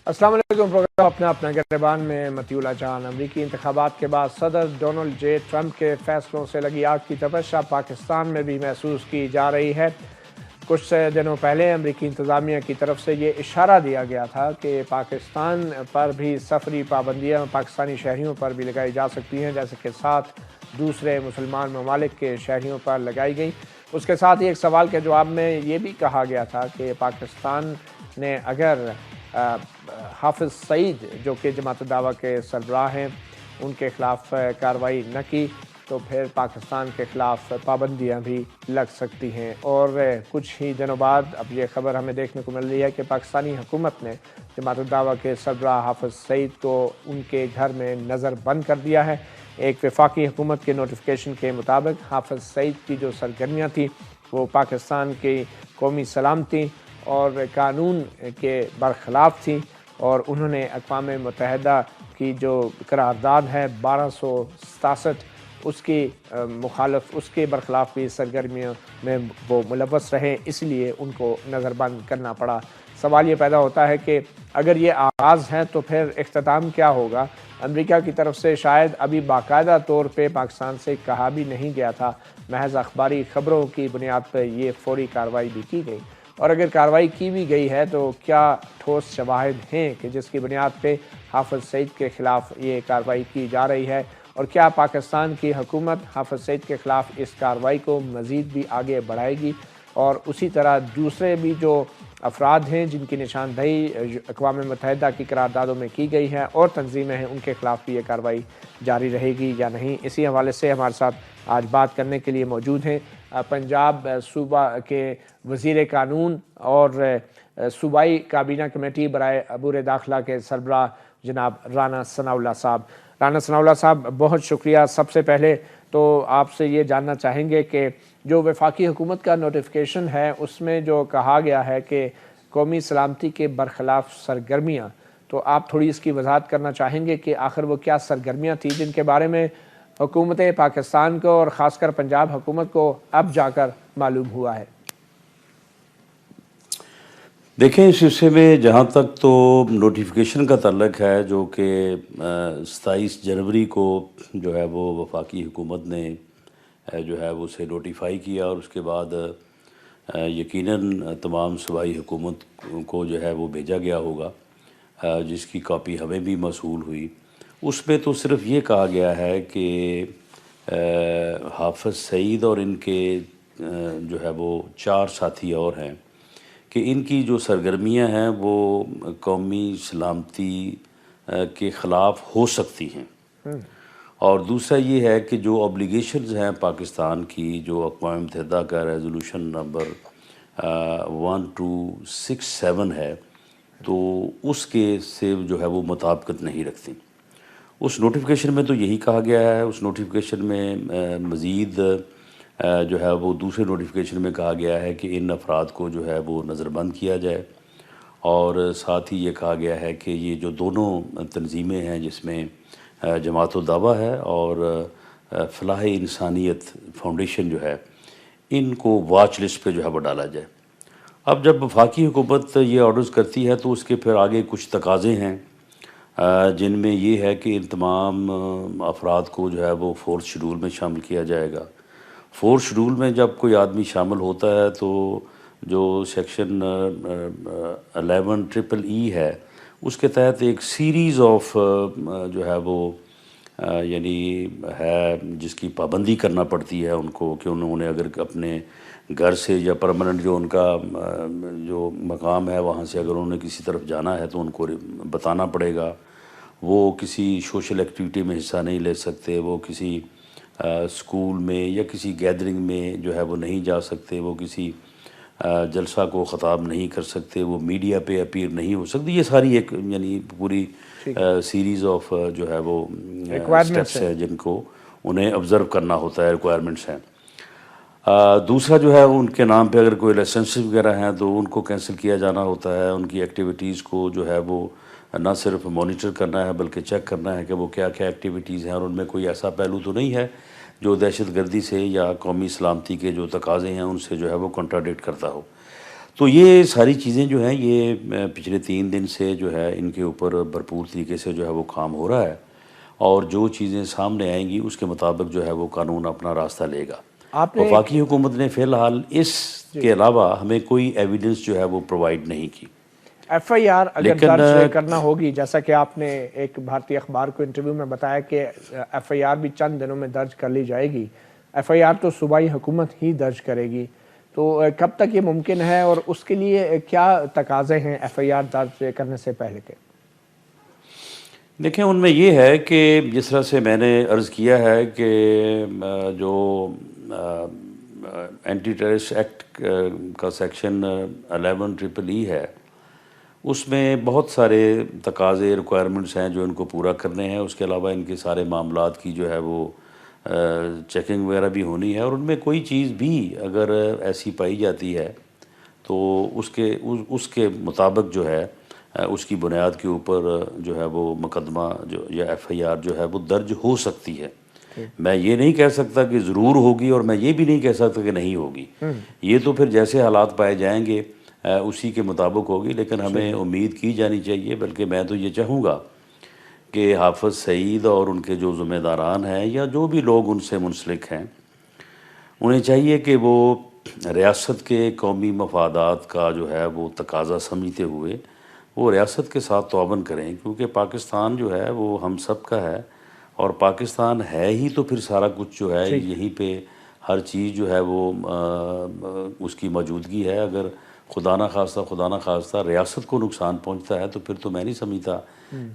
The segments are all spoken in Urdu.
السلام علیکم۔ پروگرام اپنا گریبان میں مطیع اللہ جان۔ امریکی انتخابات کے بعد صدر ڈونلڈ جے ٹرمپ کے فیصلوں سے لگی آگ کی تپش اب پاکستان میں بھی محسوس کی جا رہی ہے۔ کچھ دنوں پہلے امریکی انتظامیہ کی طرف سے یہ اشارہ دیا گیا تھا کہ پاکستان پر بھی سفری پابندیاں پاکستانی شہریوں پر بھی لگائی جا سکتی ہیں، جیسے کہ 7 دوسرے مسلمان ممالک کے شہریوں پر لگائی گئی۔ اس کے ساتھ ہی ایک سوال کے جواب میں یہ بھی کہا گیا تھا کہ پاکستان نے اگر حافظ سعید جو کہ جماعت الدعوہ کے سربراہ ہیں ان کے خلاف کارروائی نہ کی تو پھر پاکستان کے خلاف پابندیاں بھی لگ سکتی ہیں۔ اور کچھ ہی دنوں بعد اب یہ خبر ہمیں دیکھنے کو مل رہی ہے کہ پاکستانی حکومت نے جماعت الدعوہ کے سربراہ حافظ سعید کو ان کے گھر میں نظر بند کر دیا ہے۔ ایک وفاقی حکومت کے نوٹیفیکیشن کے مطابق حافظ سعید کی جو سرگرمیاں تھیں وہ پاکستان کی قومی سلامتی اور قانون کے برخلاف تھیں، اور انہوں نے اقوام متحدہ کی جو قرارداد ہے 1267 اس کی اس کے برخلاف بھی سرگرمیوں میں وہ ملوث رہے، اس لیے ان کو نظر بند کرنا پڑا۔ سوال یہ پیدا ہوتا ہے کہ اگر یہ آغاز ہے تو پھر اختتام کیا ہوگا؟ امریکہ کی طرف سے شاید ابھی باقاعدہ طور پہ پاکستان سے کہا بھی نہیں گیا تھا، محض اخباری خبروں کی بنیاد پر یہ فوری کارروائی بھی کی گئی۔ اور اگر کارروائی کی بھی گئی ہے تو کیا ٹھوس شواہد ہیں کہ جس کی بنیاد پہ حافظ سعید کے خلاف یہ کارروائی کی جا رہی ہے؟ اور کیا پاکستان کی حکومت حافظ سعید کے خلاف اس کارروائی کو مزید بھی آگے بڑھائے گی؟ اور اسی طرح دوسرے بھی جو افراد ہیں جن کی نشاندہی اقوام متحدہ کی قراردادوں میں کی گئی ہے اور تنظیمیں ہیں، ان کے خلاف بھی یہ کارروائی جاری رہے گی یا نہیں؟ اسی حوالے سے ہمارے ساتھ آج بات کرنے کے لیے موجود ہیں پنجاب صوبہ کے وزیر قانون اور صوبائی کابینہ کمیٹی برائے عبور داخلہ کے سربراہ جناب رانا ثناءاللہ صاحب۔ رانا ثناءاللہ صاحب، بہت شکریہ۔ سب سے پہلے تو آپ سے یہ جاننا چاہیں گے کہ جو وفاقی حکومت کا نوٹیفیکیشن ہے اس میں جو کہا گیا ہے کہ قومی سلامتی کے برخلاف سرگرمیاں، تو آپ تھوڑی اس کی وضاحت کرنا چاہیں گے کہ آخر وہ کیا سرگرمیاں تھیں جن کے بارے میں حکومت پاکستان کو اور خاص کر پنجاب حکومت کو اب جا کر معلوم ہوا ہے؟ دیکھیں، اس سلسلے میں جہاں تک تو نوٹیفیکیشن کا تعلق ہے جو کہ 27 جنوری کو جو ہے وہ وفاقی حکومت نے جو ہے وہ اسے نوٹیفائی کیا، اور اس کے بعد یقیناً تمام صوبائی حکومت کو جو ہے وہ بھیجا گیا ہوگا، جس کی کاپی ہمیں بھی موصول ہوئی۔ اس میں تو صرف یہ کہا گیا ہے کہ حافظ سعید اور ان کے جو ہے وہ 4 ساتھی اور ہیں کہ ان کی جو سرگرمیاں ہیں وہ قومی سلامتی کے خلاف ہو سکتی ہیں، اور دوسرا یہ ہے کہ جو اوبلیگیشنز ہیں پاکستان کی، جو اقوام متحدہ کا ریزولوشن نمبر 1267 ہے، تو اس کے سے جو ہے وہ مطابقت نہیں رکھتی۔ اس نوٹیفیکیشن میں تو یہی کہا گیا ہے۔ اس نوٹیفیکیشن میں مزید جو ہے وہ دوسرے نوٹیفیکیشن میں کہا گیا ہے کہ ان افراد کو جو ہے وہ نظر بند کیا جائے، اور ساتھ ہی یہ کہا گیا ہے کہ یہ جو دونوں تنظیمیں ہیں جس میں جماعت الدعوہ ہے اور فلاح انسانیت فاؤنڈیشن جو ہے، ان کو واچ لسٹ پہ جو ہے وہ ڈالا جائے۔ اب جب وفاقی حکومت یہ آرڈرز کرتی ہے تو اس کے پھر آگے کچھ تقاضے ہیں جن میں یہ ہے کہ ان تمام افراد کو جو ہے وہ 4 شیڈول میں شامل کیا جائے گا۔ 4 شیڈول میں جب کوئی آدمی شامل ہوتا ہے تو جو سیکشن 11EEE ہے اس کے تحت ایک سیریز آف جو ہے وہ یعنی ہے جس کی پابندی کرنا پڑتی ہے ان کو، کہ انہوں نے اگر اپنے گھر سے یا پرماننٹ جو ان کا جو مقام ہے وہاں سے اگر انہوں نے کسی طرف جانا ہے تو ان کو بتانا پڑے گا، وہ کسی سوشل ایکٹیویٹی میں حصہ نہیں لے سکتے، وہ کسی اسکول میں یا کسی گیدرنگ میں جو ہے وہ نہیں جا سکتے، وہ کسی جلسہ کو خطاب نہیں کر سکتے، وہ میڈیا پہ اپیئر نہیں ہو سکتی۔ یہ ساری ایک یعنی پوری سیریز آف جو ہے وہ اسٹیپس ہیں جن کو انہیں آبزرو کرنا ہوتا ہے، ریکوائرمنٹس ہیں۔ دوسرا جو ہے ان کے نام پہ اگر کوئی لائسنس وغیرہ ہیں تو ان کو کینسل کیا جانا ہوتا ہے۔ ان کی ایکٹیویٹیز کو جو ہے وہ نہ صرف مانیٹر کرنا ہے بلکہ چیک کرنا ہے کہ وہ کیا کیا ایکٹیویٹیز ہیں، اور ان میں کوئی ایسا پہلو تو نہیں ہے جو دہشت گردی سے یا قومی سلامتی کے جو تقاضے ہیں ان سے جو ہے وہ کنٹراڈکٹ کرتا ہو۔ تو یہ ساری چیزیں جو ہیں یہ پچھلے 3 دن سے جو ہے ان کے اوپر بھرپور طریقے سے جو ہے وہ کام ہو رہا ہے، اور جو چیزیں سامنے آئیں گی اس کے مطابق جو ہے وہ قانون اپنا راستہ لے گا۔ آپ نے وفاقی حکومت نے فی الحال اس کے علاوہ ہمیں کوئی ایویڈنس جو ہے وہ پرووائڈ نہیں کی۔ ایف آئی آر اگر لیکن درج کرنا ہوگی، جیسا کہ آپ نے ایک بھارتی اخبار کو انٹرویو میں بتایا کہ ایف آئی آر بھی چند دنوں میں درج کر لی جائے گی، ایف آئی آر تو صوبائی حکومت ہی درج کرے گی، تو کب تک یہ ممکن ہے اور اس کے لیے کیا تقاضے ہیں ایف آئی آر درج کرنے سے پہلے کے؟ دیکھیں ان میں یہ ہے کہ جس طرح سے میں نے عرض کیا ہے کہ جو اینٹی ٹیررسٹ ایکٹ کا سیکشن 11EEE ہے، اس میں بہت سارے تقاضے ریکوائرمنٹس ہیں جو ان کو پورا کرنے ہیں۔ اس کے علاوہ ان کے سارے معاملات کی جو ہے وہ چیکنگ وغیرہ بھی ہونی ہے، اور ان میں کوئی چیز بھی اگر ایسی پائی جاتی ہے تو اس کے مطابق جو ہے اس کی بنیاد کے اوپر جو ہے وہ مقدمہ جو یا ایف آئی آر جو ہے وہ درج ہو سکتی ہے۔ میں یہ نہیں کہہ سکتا کہ ضرور ہوگی، اور میں یہ بھی نہیں کہہ سکتا کہ نہیں ہوگی، یہ تو پھر جیسے حالات پائے جائیں گے اسی کے مطابق ہوگی، لیکن ہمیں امید کی جانی چاہیے۔ بلکہ میں تو یہ چاہوں گا کہ حافظ سعید اور ان کے جو ذمہ داران ہیں یا جو بھی لوگ ان سے منسلک ہیں، انہیں چاہیے کہ وہ ریاست کے قومی مفادات کا جو ہے وہ تقاضا سمجھتے ہوئے وہ ریاست کے ساتھ تعاون کریں، کیونکہ پاکستان جو ہے وہ ہم سب کا ہے، اور پاکستان ہے ہی تو پھر سارا کچھ جو ہے یہیں پہ ہر چیز جو ہے وہ اس کی موجودگی ہے۔ اگر خدا نہ خواستہ ریاست کو نقصان پہنچتا ہے تو پھر تو میں نہیں سمجھتا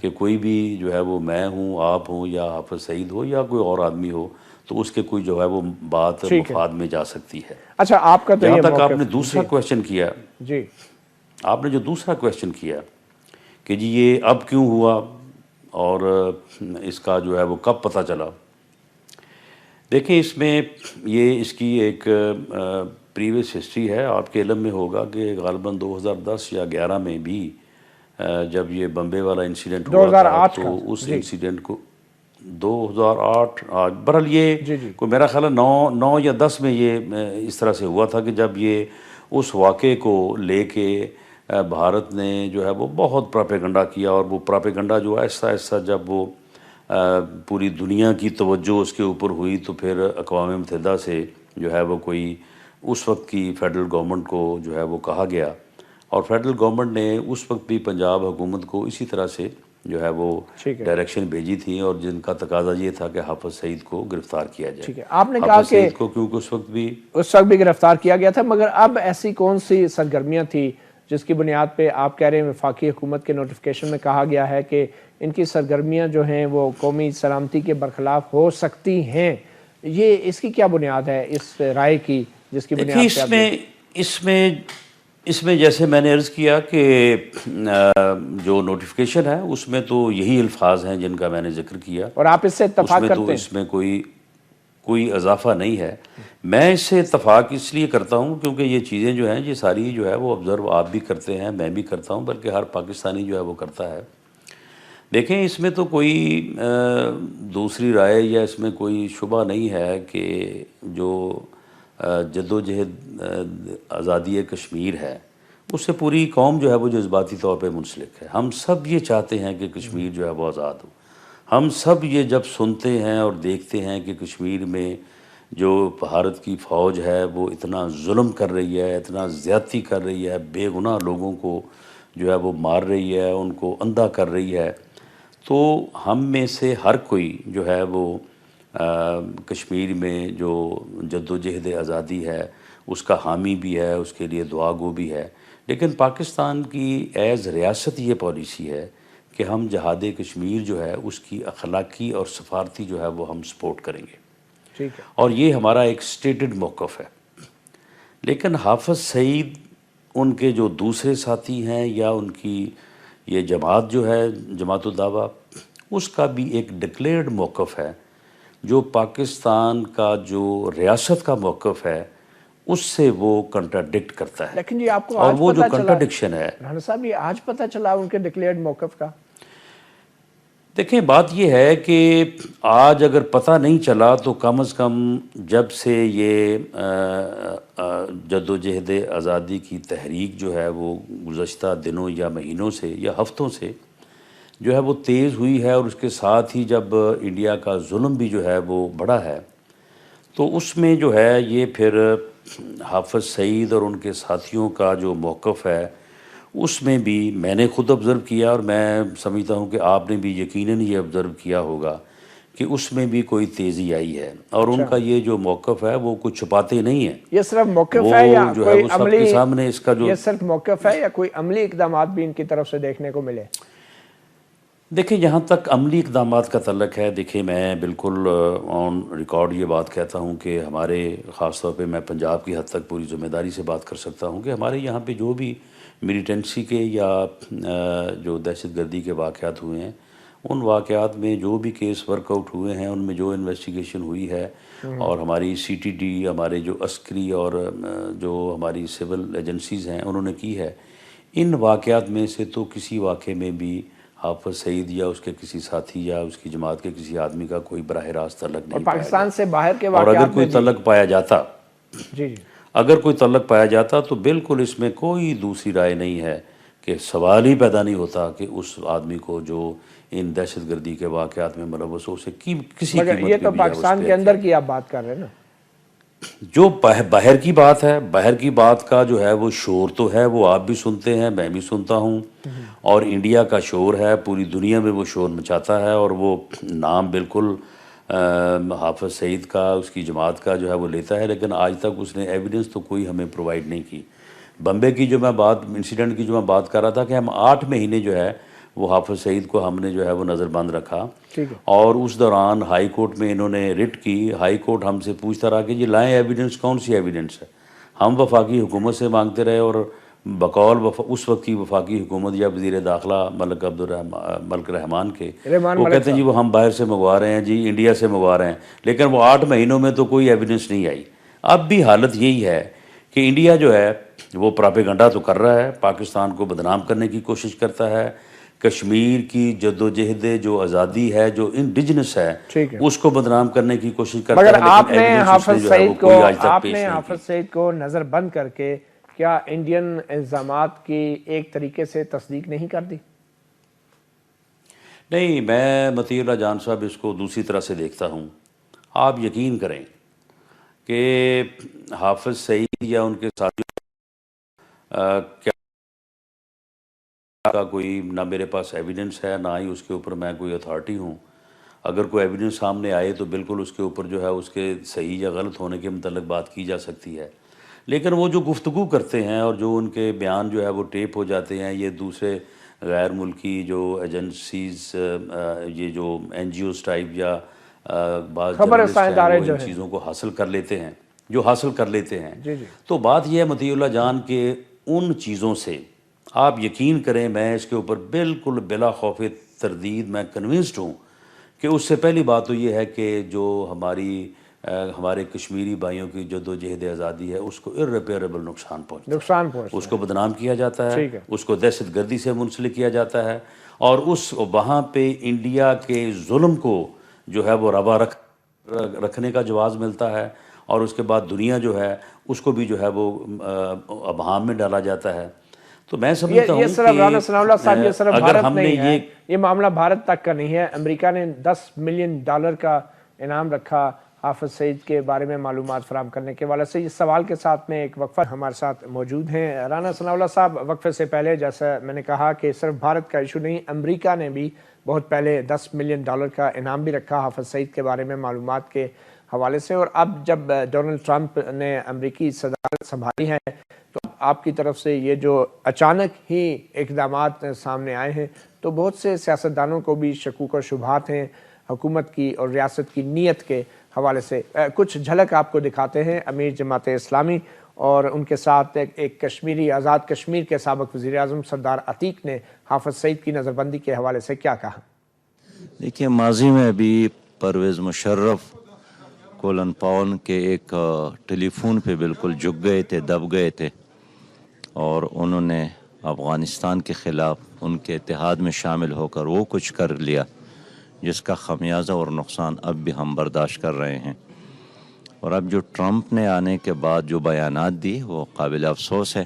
کہ کوئی بھی جو ہے وہ میں ہوں، آپ ہوں یا حافظ سعید ہو یا کوئی اور آدمی ہو تو اس کے کوئی جو ہے وہ بات مفاد میں جا سکتی ہے۔ اچھا، آپ کا تو جہاں یہ تک آپ نے دوسرا کویشچن کیا، جی آپ نے جو دوسرا کویشچن کیا کہ جی یہ اب کیوں ہوا اور اس کا جو ہے وہ کب پتہ چلا، دیکھیں اس میں یہ اس کی ایک پریویس ہسٹری ہے۔ آپ کے علم میں ہوگا کہ غالباً 2010 یا 11 میں بھی جب یہ بمبے والا انسیڈنٹ ہوا تھا تو اس انسیڈنٹ کو 2008 برحال یہ کوئی میرا خیال ہے 9 یا 10 میں یہ اس طرح سے ہوا تھا کہ جب یہ اس واقعے کو لے کے بھارت نے جو ہے وہ بہت پراپیگنڈا کیا، اور وہ پراپیگنڈا جو آہستہ آہستہ جب وہ پوری دنیا کی توجہ اس کے اوپر ہوئی تو پھر اقوام متحدہ سے جو ہے وہ کوئی اس وقت کی فیڈرل گورنمنٹ کو جو ہے وہ کہا گیا، اور فیڈرل گورنمنٹ نے اس وقت بھی پنجاب حکومت کو اسی طرح سے جو ہے وہ ڈائریکشن بھیجی تھی، اور جن کا تقاضا یہ تھا کہ حافظ سعید کو گرفتار کیا جائے۔ آپ نے کہا کہ کو کیونکہ اس وقت بھی گرفتار کیا گیا تھا، مگر اب ایسی کون سی سرگرمیاں تھی جس کی بنیاد پہ آپ کہہ رہے ہیں وفاقی حکومت کے نوٹیفیکیشن میں کہا گیا ہے کہ ان کی سرگرمیاں جو ہیں وہ قومی سلامتی کے برخلاف ہو سکتی ہیں؟ یہ اس کی کیا بنیاد ہے اس رائے کی جس کی بنیاد پہ اس میں جیسے میں نے عرض کیا کہ جو نوٹیفیکیشن ہے اس میں تو یہی الفاظ ہیں جن کا میں نے ذکر کیا، اور آپ اس سے اتفاق کرتے ہیں؟ اس میں کوئی اضافہ نہیں ہے۔ میں اس سے اتفاق اس لیے کرتا ہوں کیونکہ یہ چیزیں جو ہیں یہ ساری جو ہے وہ آبزرو آپ بھی کرتے ہیں، میں بھی کرتا ہوں، بلکہ ہر پاکستانی جو ہے وہ کرتا ہے۔ دیکھیں اس میں تو کوئی دوسری رائے یا اس میں کوئی شبہ نہیں ہے کہ جو جد و جہد آزادی کشمیر ہے اس سے پوری قوم جو ہے وہ جذباتی طور پہ منسلک ہے۔ ہم سب یہ چاہتے ہیں کہ کشمیر جو ہے وہ آزاد ہو۔ ہم سب یہ جب سنتے ہیں اور دیکھتے ہیں کہ کشمیر میں جو بھارت کی فوج ہے وہ اتنا ظلم کر رہی ہے، اتنا زیادتی کر رہی ہے، بے گناہ لوگوں کو جو ہے وہ مار رہی ہے، ان کو اندھا کر رہی ہے، تو ہم میں سے ہر کوئی جو ہے وہ کشمیر میں جو جد و جہد آزادی ہے اس کا حامی بھی ہے، اس کے لیے دعا گو بھی ہے۔ لیکن پاکستان کی ایز ریاست یہ پالیسی ہے کہ ہم جہاد کشمیر جو ہے اس کی اخلاقی اور سفارتی جو ہے وہ ہم سپورٹ کریں گے، اور یہ ہمارا ایک سٹیٹڈ موقف ہے۔ لیکن حافظ سعید، ان کے جو دوسرے ساتھی ہیں یا ان کی یہ جماعت جو ہے جماعت الدعوہ، اس کا بھی ایک ڈکلیئرڈ موقف ہے جو پاکستان کا جو ریاست کا موقف ہے اس سے وہ کنٹراڈکٹ کرتا ہے۔ لیکن یہ آپ کو اور آج وہ جو پتہ چلا کنٹراڈکشن ہے، رانا صاحب، یہ آج پتہ چلا ان کے ڈکلیئرڈ موقف کا؟ دیکھیں بات یہ ہے کہ آج اگر پتہ نہیں چلا تو کم از کم جب سے یہ جدوجہد آزادی کی تحریک جو ہے وہ گزشتہ دنوں یا مہینوں سے یا ہفتوں سے جو ہے وہ تیز ہوئی ہے، اور اس کے ساتھ ہی جب انڈیا کا ظلم بھی جو ہے وہ بڑھا ہے، تو اس میں جو ہے یہ پھر حافظ سعید اور ان کے ساتھیوں کا جو موقف ہے اس میں بھی میں نے خود آبزرو کیا، اور میں سمجھتا ہوں کہ آپ نے بھی یقیناً یہ آبزرو کیا ہوگا کہ اس میں بھی کوئی تیزی آئی ہے، اور ان اچھا، کا یہ جو موقف ہے وہ کچھ چھپاتے نہیں ہیں، یہ صرف موقف وہ ہے یا جو ہے کوئی وہ سب عملی، کے سامنے اس کا جو یہ صرف موقف ہے یا کوئی عملی اقدامات بھی ان کی طرف سے دیکھنے کو ملے؟ دیکھیں جہاں تک عملی اقدامات کا تعلق ہے، دیکھیں میں بالکل آن ریکارڈ یہ بات کہتا ہوں کہ ہمارے، خاص طور پہ میں پنجاب کی حد تک پوری ذمہ داری سے بات کر سکتا ہوں کہ ہمارے یہاں پہ جو بھی ملیٹنسی کے یا جو دہشت گردی کے واقعات ہوئے ہیں، ان واقعات میں جو بھی کیس ورک آؤٹ ہوئے ہیں، ان میں جو انویسٹیگیشن ہوئی ہے، اور ہماری سی ٹی ڈی، ہمارے جو عسکری اور جو ہماری سول ایجنسیز ہیں انہوں نے کی ہے، ان واقعات میں سے تو کسی واقعے میں بھی حافظ سعید یا اس کے کسی ساتھی یا اس کی جماعت کے کسی آدمی کا کوئی براہ راست تعلق اور نہیں پایا پاکستان گیا، سے باہر کے اور اگر واقعات کوئی میں بھی؟ تعلق پایا جاتا جی جی، اگر کوئی تعلق پایا جاتا تو بالکل اس میں کوئی دوسری رائے نہیں ہے کہ سوال ہی پیدا نہیں ہوتا کہ اس آدمی کو جو ان دہشت گردی کے واقعات میں ملوث ہو، اسے کسی مگر قیمت یہ پہ تو بھی ہے اس پاکستان پہ کے اندر احتیاط۔ کی آپ بات کر رہے ہیں نا؟ جو باہر کی بات ہے، باہر کی بات کا جو ہے وہ شور تو ہے، وہ آپ بھی سنتے ہیں، میں بھی سنتا ہوں، اور انڈیا کا شور ہے، پوری دنیا میں وہ شور مچاتا ہے، اور وہ نام بالکل حافظ سعید کا، اس کی جماعت کا جو ہے وہ لیتا ہے، لیکن آج تک اس نے ایویڈنس تو کوئی ہمیں پرووائڈ نہیں کی۔ بمبے کی جو میں بات، انسیڈنٹ کی جو میں بات کر رہا تھا کہ ہم 8 مہینے جو ہے وہ حافظ سعید کو ہم نے جو ہے وہ نظر بند رکھا، ٹھیک ہے، اور اس دوران ہائی کورٹ میں انہوں نے رٹ کی، ہائی کورٹ ہم سے پوچھتا رہا کہ یہ لائیں ایویڈنس، کون سی ایویڈنس ہے؟ ہم وفاقی حکومت سے مانگتے رہے، اور بقول اس وقت کی وفاقی حکومت یا وزیر داخلہ ملک رحمان کے، رحمان وہ ملک کہتے ہیں جی صاحب، وہ ہم باہر سے منگوا رہے ہیں، جی انڈیا سے منگوا رہے ہیں، لیکن وہ 8 مہینوں میں تو کوئی ایویڈنس نہیں آئی۔ اب بھی حالت یہی ہے کہ انڈیا جو ہے وہ پراپیگنڈا تو کر رہا ہے، پاکستان کو بدنام کرنے کی کوشش کرتا ہے، کشمیر کی جدوجہد جو آزادی ہے، جو انڈیجنس ہے، ٹھیک ہے، اس کو بدنام کرنے کی کوشش کرتا مگر ہے، لیکن آپ نے ایویڈنس اس نے حافظ جو ہے وہ سعید کو، کوئی آج تک آپ پیش نے نہیں کی۔ حافظ سعید کو نظر بند کر کے کیا انڈین الزامات کی ایک طریقے سے تصدیق نہیں کر دی؟ نہیں، میں مطیع اللہ جان صاحب اس کو دوسری طرح سے دیکھتا ہوں۔ آپ یقین کریں کہ حافظ سعید یا ان کے ساتھیوں کیا کا کوئی، نہ میرے پاس ایویڈنس ہے، نہ ہی اس کے اوپر میں کوئی اتھارٹی ہوں۔ اگر کوئی ایویڈنس سامنے آئے تو بالکل اس کے اوپر جو ہے اس کے صحیح یا غلط ہونے کے متعلق بات کی جا سکتی ہے، لیکن وہ جو گفتگو کرتے ہیں اور جو ان کے بیان جو ہے وہ ٹیپ ہو جاتے ہیں، یہ دوسرے غیر ملکی جو ایجنسیز، یہ جو این جی اوز ٹائپ یا بعض خبر جرنلسٹ رساں ہیں ادارے وہ جو ان ہیں، چیزوں کو حاصل کر لیتے ہیں، جو حاصل کر لیتے ہیں۔ جی جی، تو بات یہ ہے مطیع اللہ جان کہ ان چیزوں سے آپ یقین کریں، میں اس کے اوپر بالکل بلا خوف تردید میں کنونسڈ ہوں کہ اس سے پہلی بات تو یہ ہے کہ جو ہمارے کشمیری بھائیوں کی جدوجہد آزادی ہے اس کو irreparable نقصان پہنچتا نقصان ہے، اس پہنچتا کو ہے، بدنام کیا جاتا ہے، ٹھیک ہے، اس کو دہشت گردی سے منسلک کیا جاتا ہے، اور وہاں پہ انڈیا کے ظلم کو جو ہے وہ روا رکھنے کا جواز ملتا ہے، اور اس کے بعد دنیا جو ہے اس کو بھی جو ہے وہ ابہام میں ڈالا جاتا ہے۔ تو میں سمجھتا یہ ہوں صرف کہ رانا ثناء اللہ صاحب، یہ صرف اگر بھارت ہم نے نہیں ہے، یہ یہ معاملہ بھارت تک کا نہیں ہے۔ امریکہ نے $10 ملین انعام رکھا حافظ سعید کے بارے میں معلومات فراہم کرنے کے حوالے سے۔ اس سوال کے ساتھ میں ایک وقفہ ہمارے ساتھ موجود ہیں رانا ثناء اللہ صاحب۔ وقفے سے پہلے جیسا میں نے کہا کہ صرف بھارت کا ایشو نہیں، امریکہ نے بھی بہت پہلے $10 ملین کا انعام بھی رکھا حافظ سعید کے بارے میں معلومات کے حوالے سے، اور اب جب ڈونلڈ ٹرمپ نے امریکی صدارت سنبھالی ہے تو آپ کی طرف سے یہ جو اچانک ہی اقدامات سامنے آئے ہیں تو بہت سے سیاستدانوں کو بھی شکوک و شبہات ہیں حکومت کی اور ریاست کی نیت کے حوالے سے۔ کچھ جھلک آپ کو دکھاتے ہیں۔ امیر جماعت اسلامی اور ان کے ساتھ ایک کشمیری، آزاد کشمیر کے سابق وزیر اعظم سردار عتیق نے حافظ سعید کی نظر بندی کے حوالے سے کیا کہا؟ دیکھیے، ماضی میں بھی پرویز مشرف کولن پاول کے ایک ٹیلی فون پہ بالکل جھک گئے تھے، دب گئے تھے، اور انہوں نے افغانستان کے خلاف ان کے اتحاد میں شامل ہو کر وہ کچھ کر لیا جس کا خمیازہ اور نقصان اب بھی ہم برداشت کر رہے ہیں۔ اور اب جو ٹرمپ نے آنے کے بعد جو بیانات دی وہ قابل افسوس ہے،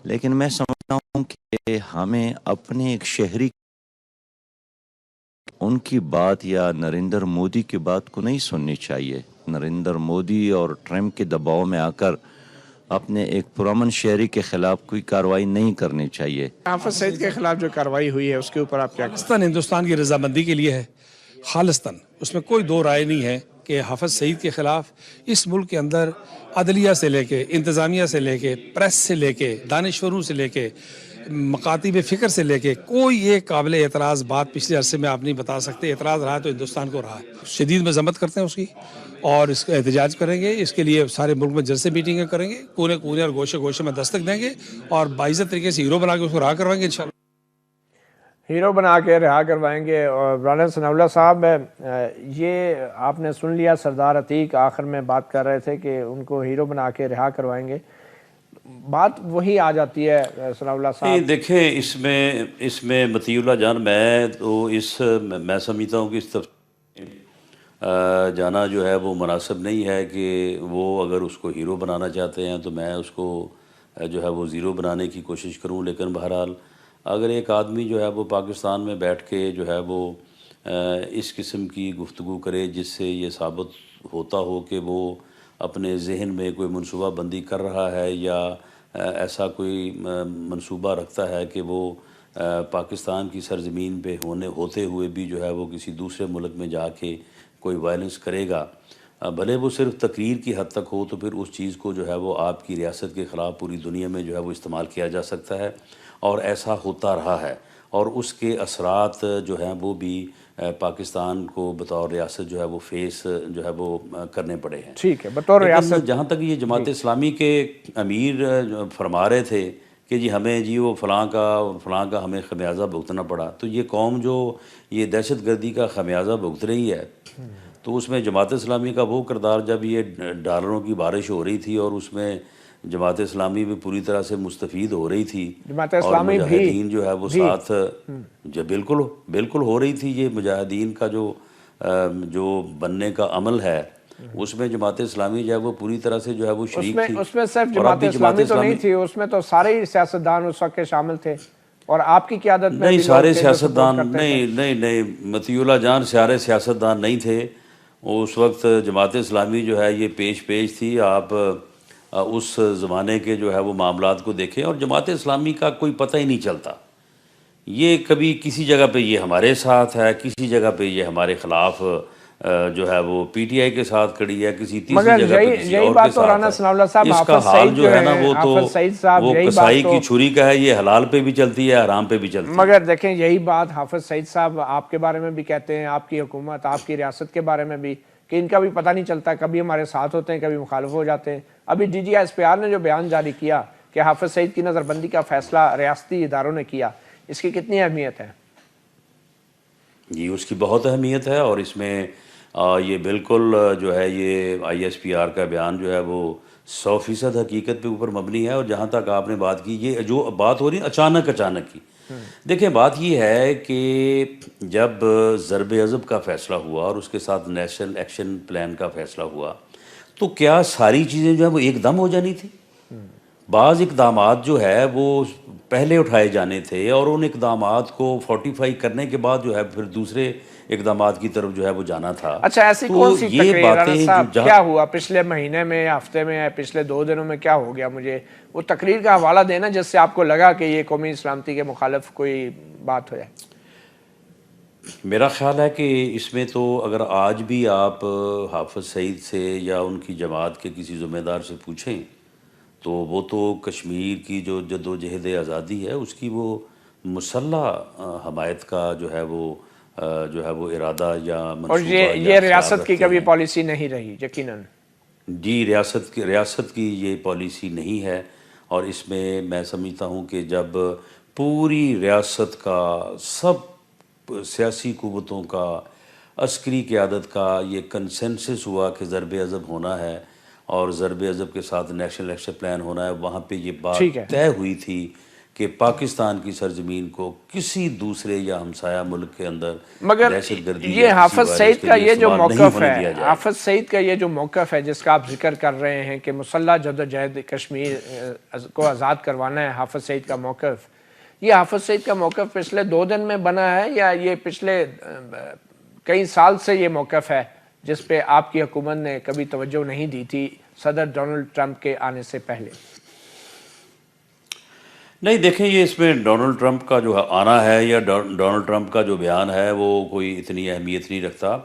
لیکن میں سمجھتا ہوں کہ ہمیں اپنے ایک شہری ان کی بات یا نریندر مودی کی بات کو نہیں سننی چاہیے۔ نریندر مودی اور ٹرمپ کے دباؤ میں آ کر اپنے ایک پرامن شہری کے خلاف کوئی کارروائی نہیں کرنی چاہیے۔ حافظ سعید کے خلاف جو کارروائی ہوئی ہے اس کے اوپر آپ کیا کہتے خالصتاً ہندوستان کی رضامندی کے لیے ہے، خالصتاً اس میں کوئی دو رائے نہیں ہے کہ حافظ سعید کے خلاف اس ملک کے اندر عدلیہ سے لے کے انتظامیہ سے لے کے پریس سے لے کے دانشوروں سے لے کے مکاتب فکر سے لے کے کوئی ایک قابل اعتراض بات پچھلے عرصے میں آپ نہیں بتا سکتے۔ اعتراض رہا تو ہندوستان کو رہا ہے، شدید مذمت کرتے ہیں اس کی اور اس کا احتجاج کریں گے۔ اس کے لیے سارے ملک میں جلسے میٹنگیں کریں گے، کونے کونے اور گوشے گوشے میں دستک دیں گے اور باعزت طریقے سے ہیرو بنا کے اس کو رہا کروائیں گے انشاءاللہ۔ ہیرو بنا کے رہا کروائیں گے۔ اور مولانا ثناء اللہ صاحب، یہ آپ نے سن لیا، سردار عتیق آخر میں بات کر رہے تھے کہ ان کو ہیرو بنا کے رہا کروائیں گے، بات وہی آ جاتی ہے ثناء اللہ صاحب۔ دیکھیں اس میں مطیع اللہ جان، میں سمجھتا ہوں کہ اس جانا جو ہے وہ مناسب نہیں ہے کہ وہ اگر اس کو ہیرو بنانا چاہتے ہیں تو میں اس کو جو ہے وہ زیرو بنانے کی کوشش کروں۔ لیکن بہرحال اگر ایک آدمی جو ہے وہ پاکستان میں بیٹھ کے جو ہے وہ اس قسم کی گفتگو کرے جس سے یہ ثابت ہوتا ہو کہ وہ اپنے ذہن میں کوئی منصوبہ بندی کر رہا ہے یا ایسا کوئی منصوبہ رکھتا ہے کہ وہ پاکستان کی سرزمین پہ ہوتے ہوئے بھی جو ہے وہ کسی دوسرے ملک میں جا کے کوئی وائلنس کرے گا، بھلے وہ صرف تقریر کی حد تک ہو، تو پھر اس چیز کو جو ہے وہ آپ کی ریاست کے خلاف پوری دنیا میں جو ہے وہ استعمال کیا جا سکتا ہے، اور ایسا ہوتا رہا ہے، اور اس کے اثرات جو ہیں وہ بھی پاکستان کو بطور ریاست جو ہے وہ فیس جو ہے وہ کرنے پڑے ہیں۔ ٹھیک ہے، بطور لیکن ریاست جہاں تک یہ جماعت اسلامی کے امیر فرما رہے تھے کہ جی ہمیں وہ فلاں کا ہمیں خمیازہ بھگتنا پڑا، تو یہ قوم جو یہ دہشت گردی کا خمیازہ بھگت رہی ہے، تو اس میں جماعت اسلامی کا وہ کردار، جب یہ ڈالروں کی بارش ہو رہی تھی اور اس میں جماعت اسلامی بھی پوری طرح سے مستفید ہو رہی تھی، جماعت اور اسلامی بھی مجاہدین جو ہے وہ ساتھ بالکل ہو رہی تھی۔ یہ مجاہدین کا جو بننے کا عمل ہے، اس میں جماعت اسلامی جو ہے وہ پوری طرح سے جو ہے وہ شریک تھی۔ اس میں صرف جماعت اسلامی تو نہیں تھی، اس میں تو سارے ہی سیاستدان اس وقت کے شامل تھے، اور آپ کی قیادت میں نہیں، بھی سارے لوگ تھے جو سیاستدان سپورٹ کرتے تھے۔ نہیں مطیع اللہ جان، سارے سیاستدان نہیں تھے۔ اس وقت جماعت اسلامی جو ہے یہ پیش تھی۔ آپ اس زمانے کے جو ہے وہ معاملات کو دیکھیں، اور جماعت اسلامی کا کوئی پتہ ہی نہیں چلتا، یہ کبھی کسی جگہ پہ یہ ہمارے ساتھ ہے، کسی جگہ پہ یہ ہمارے خلاف جو ہے وہ پی ٹی آئی کے ساتھ کھڑی ہے، کسی تیسری جگہ پہ کسی اور کے ساتھ ہے۔ اس کا حال جو ہے نا وہ کسائی کی چھری کا ہے، یہ حلال پہ بھی چلتی ہے، حرام پہ بھی چلتی ہے۔ مگر دیکھیں یہی بات حافظ سعید صاحب آپ کے بارے میں بھی کہتے ہیں، آپ کی حکومت، آپ کی ریاست کے بارے میں بھی، کہ ان کا بھی پتہ نہیں چلتا، کبھی ہمارے ساتھ ہوتے ہیں، کبھی مخالف ہو جاتے ہیں۔ ابھی D G S P R نے جو بیان جاری کیا کہ حافظ سعید کی نظر بندی کا فیصلہ ریاستی اداروں نے کیا، اس کی کتنی اہمیت ہے؟ جی، اس کی بہت اہمیت ہے، اور اس میں یہ بالکل جو ہے یہ آئی ایس پی آر کا بیان جو ہے وہ 100% حقیقت پہ اوپر مبنی ہے۔ اور جہاں تک آپ نے بات کی، یہ جو بات ہو رہی ہے اچانک کی، دیکھیں بات یہ ہے کہ جب ضرب عضب کا فیصلہ ہوا اور اس کے ساتھ نیشنل ایکشن پلان کا فیصلہ ہوا، تو کیا ساری چیزیں جو ہیں وہ ایک دم ہو جانی تھی؟ بعض اقدامات جو ہے وہ پہلے اٹھائے جانے تھے، اور ان اقدامات کو فورٹیفائی کرنے کے بعد جو ہے پھر دوسرے اقدامات کی طرف جو ہے وہ جانا تھا۔ اچھا، ایسی کون سی تقریر رانا صاحب کیا ہوا پچھلے مہینے میں، ہفتے میں، پچھلے 2 دنوں میں کیا ہو گیا؟ مجھے وہ تقریر کا حوالہ دینا جس سے آپ کو لگا کہ یہ قومی سلامتی کے مخالف کوئی بات ہو جائے۔ میرا خیال ہے کہ اس میں تو اگر آج بھی آپ حافظ سعید سے یا ان کی جماعت کے کسی ذمہ دار سے پوچھیں تو وہ تو کشمیر کی جو جدوجہد آزادی ہے اس کی وہ مسلح حمایت کا جو ہے وہ ارادہ یا منصوبہ، اور یہ ریاست کی کبھی پالیسی نہیں رہی یقیناً؟ جی، ریاست کی یہ پالیسی نہیں ہے، اور اس میں سمجھتا ہوں کہ جب پوری ریاست کا، سب سیاسی قوتوں کا، عسکری قیادت کا یہ کنسنسس ہوا کہ ضرب عضب ہونا ہے اور ضرب عضب کے ساتھ نیشنل ایکشن پلان ہونا ہے، وہاں پہ یہ بات طے ہوئی تھی کہ پاکستان کی سرزمین کو کسی دوسرے یا ہمسایہ ملک کے اندر مگر دہشت گردی یہ حافظ سعید کا یہ جو موقف ہے، ہے حافظ سعید کا یہ جو موقف ہے جس کا آپ ذکر کر رہے ہیں کہ مسلح جدوجہد کشمیر کو آزاد کروانا ہے، حافظ سعید کا موقف، یہ حافظ سعید کا موقف پچھلے 2 دن میں بنا ہے یا یہ پچھلے کئی سال سے یہ موقف ہے جس پہ آپ کی حکومت نے کبھی توجہ نہیں دی تھی صدر ڈونلڈ ٹرمپ کے آنے سے پہلے؟ نہیں دیکھیں، یہ اس میں ڈونلڈ ٹرمپ کا جو آنا ہے یا ڈونلڈ ٹرمپ کا جو بیان ہے وہ کوئی اتنی اہمیت نہیں رکھتا.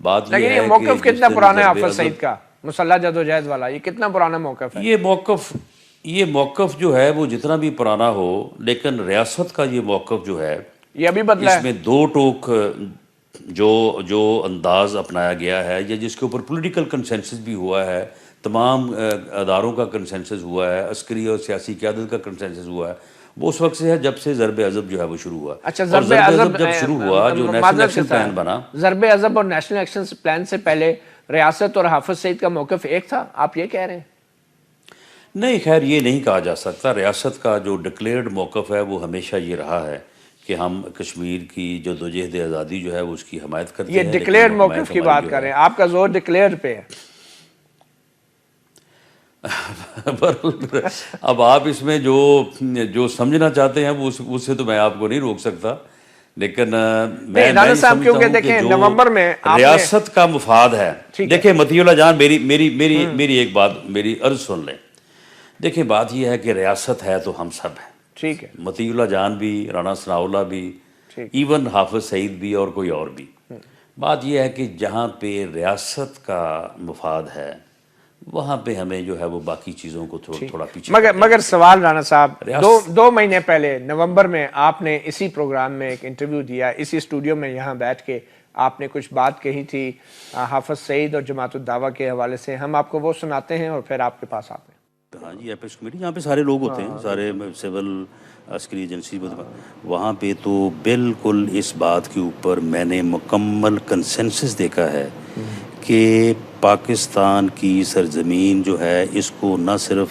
بات لیکن یہ موقف کتنا پرانا ہے حافظ سعید کا مسلح جدوجہد والا، یہ کتنا پرانا موقف ہے؟ یہ موقف جو ہے وہ جتنا بھی پرانا ہو، لیکن ریاست کا یہ موقف جو ہے یہ ابھی بدلا ہے. اس میں 2 ٹوک جو انداز اپنایا گیا ہے یا جس کے اوپر پولیٹیکل کنسنسس بھی ہوا ہے، تمام اداروں کا کنسنسس ہوا ہے، عسکری اور سیاسی قیادت کا کنسنسس ہوا ہے، وہ اس وقت سے ہے جب سے ضرب عضب جو ہے وہ شروع ہوا. اچھا، اور ضرب عضب جب شروع ہوا، جو نیشنل ایکشن پلان بنا، ضرب عضب اور نیشنل ایکشن پلان سے پہلے ریاست اور حافظ سعید کا موقف ایک تھا، آپ یہ کہہ رہے ہیں؟ نہیں، خیر یہ نہیں کہا جا سکتا. ریاست کا جو ڈکلیئرڈ موقف ہے وہ ہمیشہ یہ رہا ہے کہ ہم کشمیر کی جدوجہد آزادی جو ہے وہ اس کی حمایت کرتے ہیں. یہ ڈکلیئرڈ موقف کی بات کر رہے ہیں، آپ کا زور ڈکلیئرڈ پہ ہے. اب آپ اس میں جو سمجھنا چاہتے ہیں وہ اس سے تو میں آپ کو نہیں روک سکتا، لیکن میں سمجھتا ہوں کہ نومبر میں ریاست کا مفاد ہے. دیکھیں مطیع اللہ جان، میری ایک بات، میری عرض سن لیں. دیکھیں بات یہ ہے کہ ریاست ہے تو ہم سب ہیں. ٹھیک ہے، مطیع اللہ جان بھی، رانا ثناء اللہ بھی، ایون حافظ سعید بھی اور کوئی اور بھی. بات یہ ہے کہ جہاں پہ ریاست کا مفاد ہے وہاں پہ ہمیں جو ہے وہ باقی چیزوں کو تھوڑا پیچھے. مگر سوال رانا صاحب، 2 مہینے پہلے نومبر میں آپ نے اسی پروگرام میں ایک انٹرویو دیا، اسی اسٹوڈیو میں یہاں بیٹھ کے آپ نے کچھ بات کہی تھی حافظ سعید اور جماعت الدعوہ کے حوالے سے. ہم آپ کو وہ سناتے ہیں اور پھر آپ کے پاس آتے ہیں. ہاں جی، ایپیکس کمیٹی یہاں پہ سارے لوگ ہوتے ہیں، سارے سول عسکری ایجنسی، وہاں پہ تو بالکل اس بات کے اوپر میں نے مکمل کنسنسس دیکھا ہے کہ پاکستان کی سرزمین جو ہے اس کو نہ صرف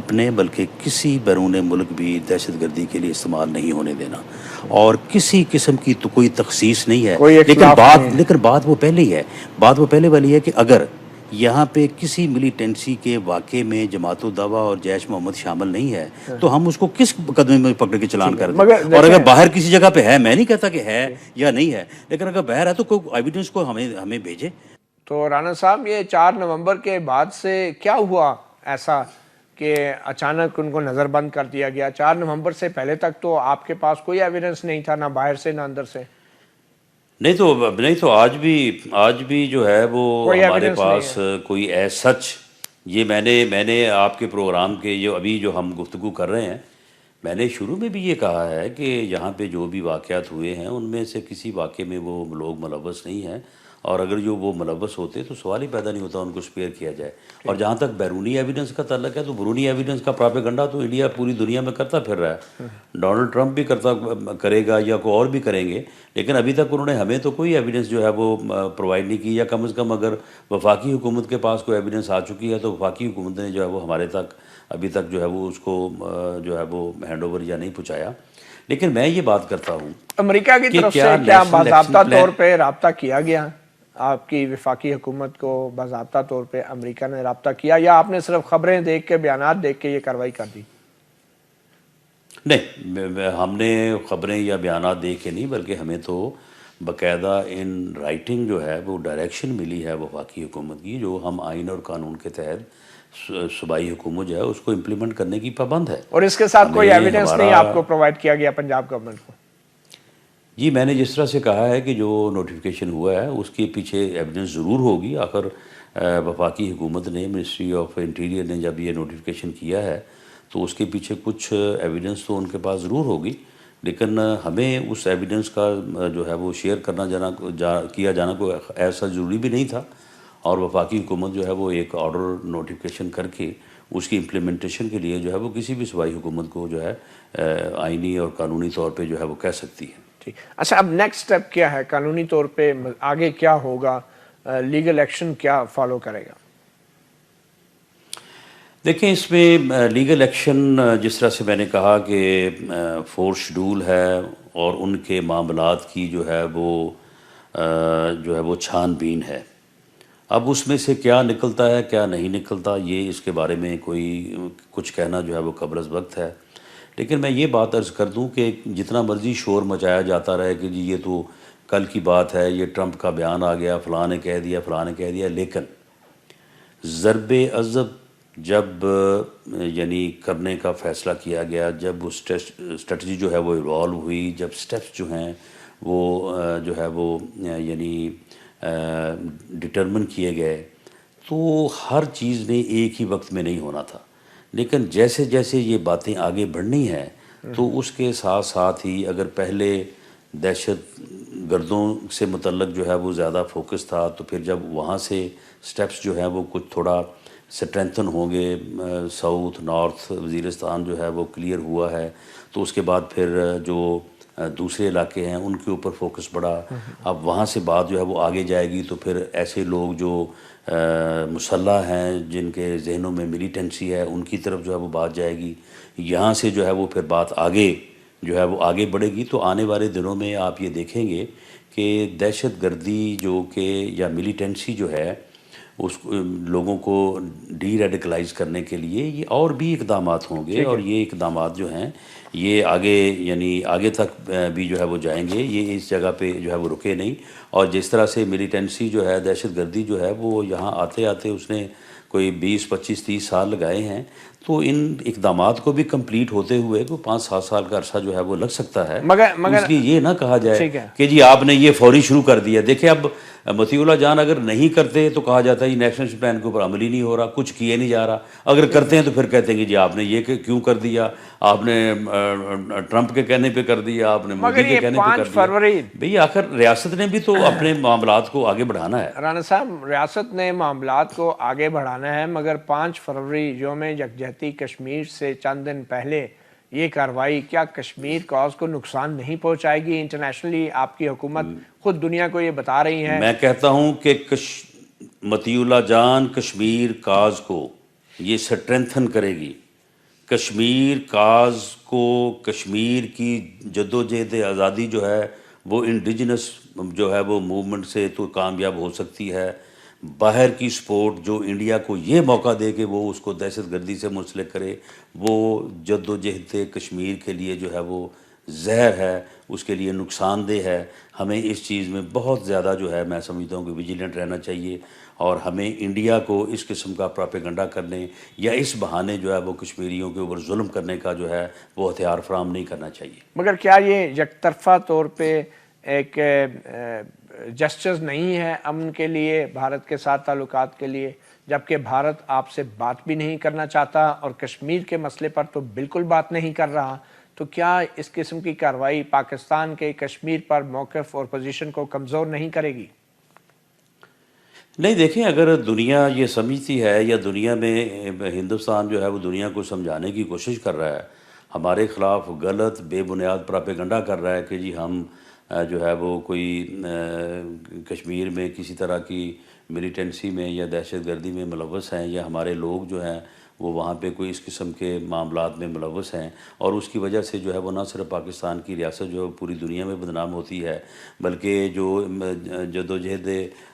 اپنے بلکہ کسی بیرون ملک بھی دہشت گردی کے لیے استعمال نہیں ہونے دینا، اور کسی قسم کی تو کوئی تخصیص نہیں ہے. لیکن بات وہ پہلے ہی ہے، بات وہ پہلے والی ہے کہ اگر یہاں پہ کسی ملیٹنسی کے واقعے میں جماعت الدعوہ اور جیش محمد شامل نہیں ہے تو ہم اس کو کس قدمے میں پکڑ کے چلان کر دیں. اور اگر باہر کسی جگہ پہ ہے، میں نہیں کہتا کہ ہے یا نہیں ہے، لیکن اگر باہر ہے تو کوئی ایویڈنس کو ہمیں بھیجے. تو رانا صاحب، یہ 4 نومبر کے بعد سے کیا ہوا ایسا کہ اچانک ان کو نظر بند کر دیا گیا؟ 4 نومبر سے پہلے تک تو آپ کے پاس کوئی ایویڈنس نہیں تھا، نہ باہر سے نہ اندر سے. نہیں تو آج بھی جو ہے وہ ہمارے پاس کوئی ایز سچ، یہ میں نے آپ کے پروگرام کے جو ہم گفتگو کر رہے ہیں، میں نے شروع میں بھی یہ کہا ہے کہ یہاں پہ جو بھی واقعات ہوئے ہیں ان میں سے کسی واقعے میں وہ لوگ ملوث نہیں ہیں، اور اگر جو وہ ملوث ہوتے تو سوال ہی پیدا نہیں ہوتا ان کو سپیئر کیا جائے. اور جہاں تک بیرونی ایویڈنس کا تعلق ہے تو بیرونی ایویڈنس کا پراپیگنڈا تو انڈیا پوری دنیا میں کرتا پھر رہا ہے. ڈونلڈ ٹرمپ بھی کرے گا یا کوئی اور بھی کریں گے، لیکن ابھی تک انہوں نے ہمیں تو کوئی ایویڈنس جو ہے وہ پرووائڈ نہیں کی، یا کم از کم اگر وفاقی حکومت کے پاس کوئی ایویڈنس آ چکی ہے تو وفاقی حکومت نے جو ہے وہ ہمارے تک ابھی تک جو ہے وہ اس کو جو ہے وہ ہینڈ اوور یا نہیں پہنچایا. لیکن میں یہ بات کرتا ہوں امریکہ کی طرف سے کیا باضابطہ طور پہ رابطہ کیا گیا؟ آپ کی وفاقی حکومت کو باضابطہ طور پہ امریکہ نے رابطہ کیا، یا آپ نے صرف خبریں دیکھ کے، بیانات دیکھ کے یہ کارروائی کر دی؟ نہیں، ہم نے خبریں یا بیانات دیکھ کے نہیں، بلکہ ہمیں تو باقاعدہ ان رائٹنگ جو ہے وہ ڈائریکشن ملی ہے وفاقی حکومت کی، جو ہم آئین اور قانون کے تحت صوبائی حکومت جو ہے اس کو امپلیمنٹ کرنے کی پابند ہے. اور اس کے ساتھ کوئی ایویڈنس نہیں آپ کو پرووائڈ کیا گیا پنجاب گورنمنٹ کو؟ جی، میں نے جس طرح سے کہا ہے کہ جو نوٹیفیکیشن ہوا ہے اس کے پیچھے ایویڈنس ضرور ہوگی. آخر وفاقی حکومت نے، منسٹری آف انٹیریئر نے جب یہ نوٹیفیکیشن کیا ہے تو اس کے پیچھے کچھ ایویڈنس تو ان کے پاس ضرور ہوگی، لیکن ہمیں اس ایویڈنس کا جو ہے وہ شیئر کیا جانا کوئی ایسا ضروری بھی نہیں تھا. اور وفاقی حکومت جو ہے وہ ایک آرڈر نوٹیفیکیشن کر کے اس کی امپلیمنٹیشن کے لیے جو ہے وہ کسی بھی صوبائی حکومت کو جو ہے آئینی اور قانونی طور پہ جو ہے وہ کہہ سکتی ہے. اچھا، اب نیکسٹ سٹیپ کیا ہے قانونی طور پہ؟ آگے کیا ہوگا؟ لیگل ایکشن کیا فالو کرے گا؟ دیکھیں اس میں لیگل ایکشن جس طرح سے میں نے کہا کہ 4 شیڈول ہے اور ان کے معاملات کی جو ہے وہ چھان بین ہے. اب اس میں سے کیا نکلتا ہے کیا نہیں نکلتا یہ اس کے بارے میں کچھ کہنا جو ہے وہ قبل از وقت ہے. لیکن میں یہ بات عرض کر دوں کہ جتنا مرضی شور مچایا جاتا رہے کہ جی یہ تو کل کی بات ہے، یہ ٹرمپ کا بیان آ گیا، فلاں نے کہہ دیا فلاں نے کہہ دیا، لیکن ضرب عضب جب یعنی کرنے کا فیصلہ کیا گیا، جب وہ اسٹریٹجی جو ہے وہ ایوالو ہوئی، جب سٹیپس جو ہیں وہ یعنی ڈٹرمن کیے گئے، تو ہر چیز نے ایک ہی وقت میں نہیں ہونا تھا. لیکن جیسے جیسے یہ باتیں آگے بڑھنی ہیں تو اس کے ساتھ ساتھ ہی اگر پہلے دہشت گردوں سے متعلق جو ہے وہ زیادہ فوکس تھا، تو پھر جب وہاں سے سٹیپس جو ہیں وہ کچھ تھوڑا سٹرینتھن ہوں گے، ساؤتھ نارتھ وزیرستان جو ہے وہ کلیئر ہوا ہے، تو اس کے بعد پھر جو دوسرے علاقے ہیں ان کے اوپر فوکس بڑھا. اب وہاں سے بات جو ہے وہ آگے جائے گی تو پھر ایسے لوگ جو مسلح ہیں، جن کے ذہنوں میں ملیٹنسی ہے، ان کی طرف جو ہے وہ بات جائے گی. یہاں سے جو ہے وہ پھر بات آگے جو ہے وہ آگے بڑھے گی. تو آنے والے دنوں میں آپ یہ دیکھیں گے کہ دہشت گردی جو کہ یا ملیٹنسی جو ہے اس لوگوں کو ڈی ریڈیکلائز کرنے کے لیے یہ اور بھی اقدامات ہوں گے، اور یہ اقدامات جو ہیں یہ آگے یعنی آگے تک بھی جو ہے وہ جائیں گے. یہ اس جگہ پہ جو ہے وہ رکے نہیں. اور جس طرح سے ملیٹنسی جو ہے، دہشت گردی جو ہے وہ یہاں آتے آتے اس نے کوئی 20 25 30 سال لگائے ہیں، تو ان اقدامات کو بھی کمپلیٹ ہوتے ہوئے کوئی 5 7 سال کا عرصہ جو ہے وہ لگ سکتا ہے. مگر اس لیے یہ نہ کہا جائے ٹھیک ہے کہ جی آپ نے یہ فوری شروع کر دیا. دیکھیں اب مطیع اللہ جان اگر نہیں کرتے تو کہا جاتا ہے یہ نیشنل پلان کے اوپر عمل ہی نہیں ہو رہا، کچھ کیے نہیں جا رہا. اگر کرتے ہیں تو پھر کہتے ہیں کہ جی آپ نے یہ کیوں کر دیا، آپ نے ٹرمپ کے کہنے پہ کر دیا، آپ نے مودی کے کہنے پہ کر دیا. 5 فروری بھئی آخر ریاست نے بھی تو اپنے معاملات کو آگے بڑھانا ہے. رانا صاحب، ریاست نے معاملات کو آگے بڑھانا ہے، مگر 5 فروری یوم یکجہتی کشمیر سے چند دن پہلے یہ کارروائی کیا کشمیر کاز کو نقصان نہیں پہنچائے گی؟ انٹرنیشنلی آپ کی حکومت خود دنیا کو یہ بتا رہی ہے. میں کہتا ہوں کہ مطیع اللہ جان کشمیر کاز کو یہ سٹرینتھن کرے گی. کشمیر کاز کو، کشمیر کی جدوجہد آزادی جو ہے وہ انڈیجنس جو ہے وہ موومنٹ سے تو کامیاب ہو سکتی ہے. باہر کی سپورٹ جو انڈیا کو یہ موقع دے کہ وہ اس کو دہشت گردی سے منسلک کرے، وہ جدوجہد کشمیر کے لیے جو ہے وہ زہر ہے، اس کے لیے نقصان دہ ہے. ہمیں اس چیز میں بہت زیادہ جو ہے میں سمجھتا ہوں کہ ویجیلنٹ رہنا چاہیے، اور ہمیں انڈیا کو اس قسم کا پراپیگنڈا کرنے یا اس بہانے جو ہے وہ کشمیریوں کے اوپر ظلم کرنے کا جو ہے وہ ہتھیار فراہم نہیں کرنا چاہیے. مگر کیا یہ یک طرفہ طور پہ ایک جسٹس نہیں ہے امن کے لیے، بھارت کے ساتھ تعلقات کے لیے، جبکہ بھارت آپ سے بات بھی نہیں کرنا چاہتا اور کشمیر کے مسئلے پر تو بالکل بات نہیں کر رہا؟ تو کیا اس قسم کی کارروائی پاکستان کے کشمیر پر موقف اور پوزیشن کو کمزور نہیں کرے گی؟ نہیں، دیکھیں اگر دنیا یہ سمجھتی ہے یا دنیا میں ہندوستان جو ہے وہ دنیا کو سمجھانے کی کوشش کر رہا ہے، ہمارے خلاف غلط بے بنیاد پراپیگنڈا کر رہا ہے کہ جی ہم جو ہے وہ کوئی کشمیر میں کسی طرح کی ملیٹنسی میں یا دہشت گردی میں ملوث ہیں، یا ہمارے لوگ جو ہیں وہ وہاں پہ کوئی اس قسم کے معاملات میں ملوث ہیں، اور اس کی وجہ سے جو ہے وہ نہ صرف پاکستان کی ریاست جو ہے پوری دنیا میں بدنام ہوتی ہے، بلکہ جو جدوجہد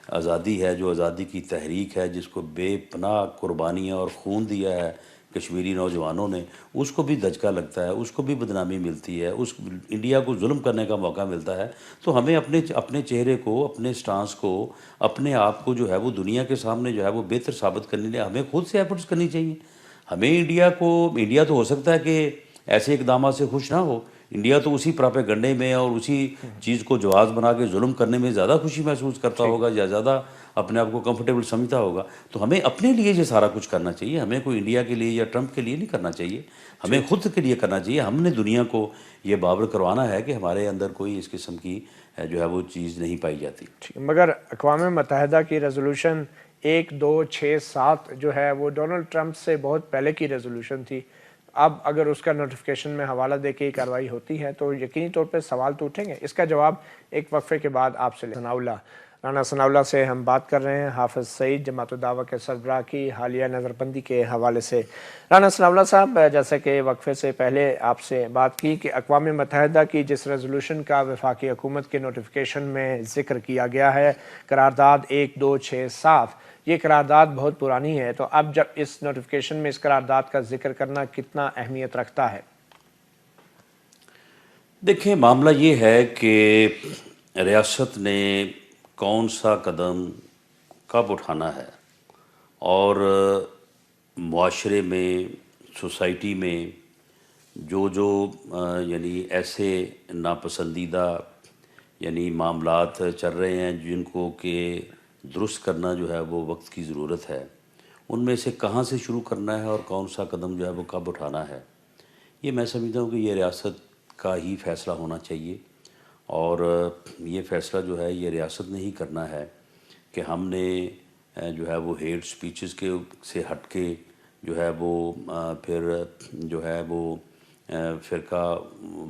آزادی ہے، جو آزادی کی تحریک ہے، جس کو بے پناہ قربانیاں اور خون دیا ہے کشمیری نوجوانوں نے، اس کو بھی دھچکا لگتا ہے، اس کو بھی بدنامی ملتی ہے، اس انڈیا کو ظلم کرنے کا موقع ملتا ہے. تو ہمیں اپنے چہرے کو، اپنے سٹانس کو، اپنے آپ کو جو ہے وہ دنیا کے سامنے جو ہے وہ بہتر ثابت کرنے لیے ہمیں خود سے ایفرٹس کرنی چاہیے. ہمیں انڈیا تو ہو سکتا ہے کہ ایسے اقدامات سے خوش نہ ہو، انڈیا تو اسی پراپیگنڈے میں اور اسی چیز کو جواز بنا کے ظلم کرنے میں زیادہ خوشی محسوس کرتا ہوگا یا زیادہ اپنے آپ کو کمفرٹیبل سمجھتا ہوگا. تو ہمیں اپنے لیے یہ سارا کچھ کرنا چاہیے، ہمیں کوئی انڈیا کے لیے یا ٹرمپ کے لیے نہیں کرنا چاہیے، ہمیں خود کے لیے کرنا چاہیے. ہم نے دنیا کو یہ باور کروانا ہے کہ ہمارے اندر کوئی اس قسم کی جو ہے وہ چیز نہیں پائی جاتی. مگر اقوام متحدہ کی ریزولوشن 1267 جو ہے وہ ڈونلڈ ٹرمپ سے بہت پہلے کی ریزولوشن تھی. اب اگر اس کا نوٹیفیکیشن میں حوالہ دے کے کارروائی ہوتی ہے تو یقینی طور پہ سوال تو اٹھیں گے. اس کا جواب ایک وقفے کے بعد آپ سے ثناء اللہ. رانا ثناءاللہ سے ہم بات کر رہے ہیں حافظ سعید جماعت الدعوہ کے سربراہ کی حالیہ نظر بندی کے حوالے سے۔ رانا ثناءاللہ صاحب، جیسا کہ وقفے سے پہلے آپ سے بات کی کہ اقوام متحدہ کی جس ریزولوشن کا وفاقی حکومت کے نوٹیفیکیشن میں ذکر کیا گیا ہے، قرارداد 1267، یہ قرارداد بہت پرانی ہے، تو اب جب اس نوٹیفیکیشن میں اس قرارداد کا ذکر کرنا کتنا اہمیت رکھتا ہے؟ دیکھیں، معاملہ یہ ہے کہ ریاست نے کون سا قدم کب اٹھانا ہے، اور معاشرے میں، سوسائٹی میں جو یعنی ایسے ناپسندیدہ یعنی معاملات چل رہے ہیں جن کو کہ درست کرنا جو ہے وہ وقت کی ضرورت ہے، ان میں سے کہاں سے شروع کرنا ہے اور کون سا قدم جو ہے وہ کب اٹھانا ہے، یہ میں سمجھتا ہوں کہ یہ ریاست کا ہی فیصلہ ہونا چاہیے۔ اور یہ فیصلہ جو ہے یہ ریاست نے ہی کرنا ہے کہ ہم نے جو ہے وہ ہیٹ سپیچز کے سے ہٹ کے جو ہے وہ پھر جو ہے وہ فرقہ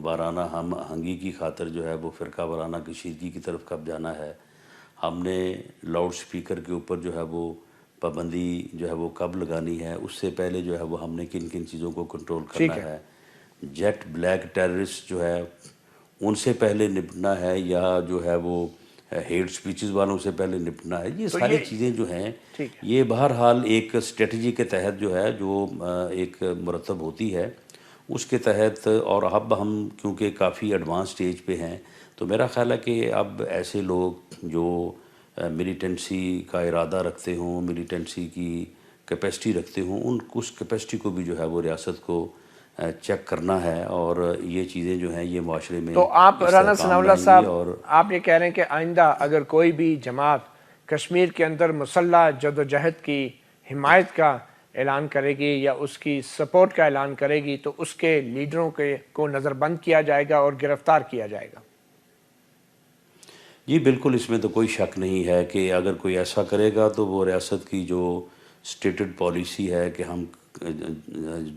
وارانہ ہم آہنگی کی خاطر جو ہے وہ فرقہ وارانہ کشیدگی کی طرف کب جانا ہے، ہم نے لاؤڈ سپیکر کے اوپر جو ہے وہ پابندی جو ہے وہ کب لگانی ہے، اس سے پہلے جو ہے وہ ہم نے کن کن چیزوں کو کنٹرول کرنا ہے، جیٹ بلیک ٹیررسٹ جو ہے ان سے پہلے نپٹنا ہے یا جو ہے وہ ہیٹ سپیچز والوں سے پہلے نپٹنا ہے، یہ ساری چیزیں جو ہیں یہ بہرحال ایک اسٹریٹجی کے تحت جو ہے جو ایک مرتب ہوتی ہے اس کے تحت۔ اور اب ہم کیونکہ کافی ایڈوانس سٹیج پہ ہیں تو میرا خیال ہے کہ اب ایسے لوگ جو ملیٹنسی کا ارادہ رکھتے ہوں، ملیٹنسی کی کیپیسٹی رکھتے ہوں، اس کیپیسٹی کو بھی جو ہے وہ ریاست کو چیک کرنا ہے، اور یہ چیزیں جو ہیں یہ معاشرے میں تو آپ رانا ثناءاللہ صاحب، اور آپ یہ کہہ رہے ہیں کہ آئندہ اگر کوئی بھی جماعت کشمیر کے اندر مسلح جدوجہد کی حمایت کا اعلان کرے گی یا اس کی سپورٹ کا اعلان کرے گی تو اس کے لیڈروں کو نظر بند کیا جائے گا اور گرفتار کیا جائے گا؟ جی بالکل، اس میں تو کوئی شک نہیں ہے کہ اگر کوئی ایسا کرے گا تو وہ ریاست کی جو سٹیٹڈ پالیسی ہے کہ ہم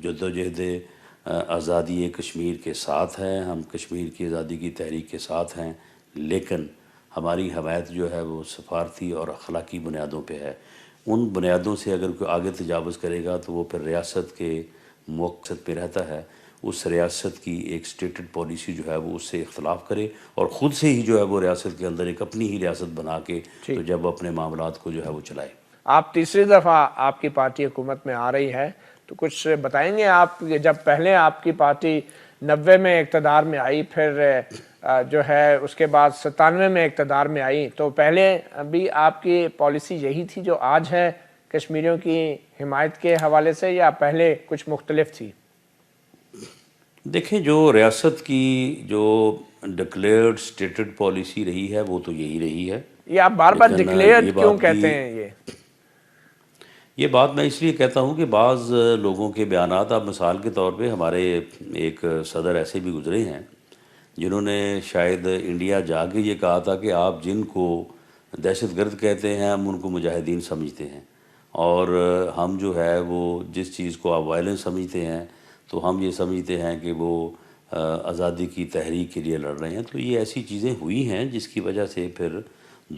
جدوجہد آزادی کشمیر کے ساتھ ہیں، ہم کشمیر کی آزادی کی تحریک کے ساتھ ہیں، لیکن ہماری حمایت جو ہے وہ سفارتی اور اخلاقی بنیادوں پہ ہے، ان بنیادوں سے اگر کوئی آگے تجاوز کرے گا تو وہ پھر ریاست کے مقصد پہ رہتا ہے، اس ریاست کی ایک سٹیٹڈ پالیسی جو ہے وہ اس سے اختلاف کرے اور خود سے ہی جو ہے وہ ریاست کے اندر ایک اپنی ہی ریاست بنا کے تو جب اپنے معاملات کو جو ہے وہ چلائے۔ آپ تیسری دفعہ آپ کی پارٹی حکومت میں آ رہی ہے تو کچھ بتائیں گے آپ؟ جب پہلے آپ کی پارٹی 90 میں اقتدار میں آئی، پھر جو ہے اس کے بعد 97 میں اقتدار میں آئی، تو پہلے بھی آپ کی پالیسی یہی تھی جو آج ہے کشمیریوں کی حمایت کے حوالے سے، یا پہلے کچھ مختلف تھی؟ دیکھیں، جو ریاست کی جو ڈکلیئرڈ سٹیٹڈ پالیسی رہی ہے وہ تو یہی رہی ہے۔ یہ آپ بار بار ڈکلیئرڈ کیوں کہتے ہیں؟ یہ بات میں اس لیے کہتا ہوں کہ بعض لوگوں کے بیانات، اب مثال کے طور پہ ہمارے ایک صدر ایسے بھی گزرے ہیں جنہوں نے شاید انڈیا جا کے یہ کہا تھا کہ آپ جن کو دہشت گرد کہتے ہیں ہم ان کو مجاہدین سمجھتے ہیں، اور ہم جو ہے وہ جس چیز کو آپ وائلنس سمجھتے ہیں تو ہم یہ سمجھتے ہیں کہ وہ آزادی کی تحریک کے لیے لڑ رہے ہیں۔ تو یہ ایسی چیزیں ہوئی ہیں جس کی وجہ سے پھر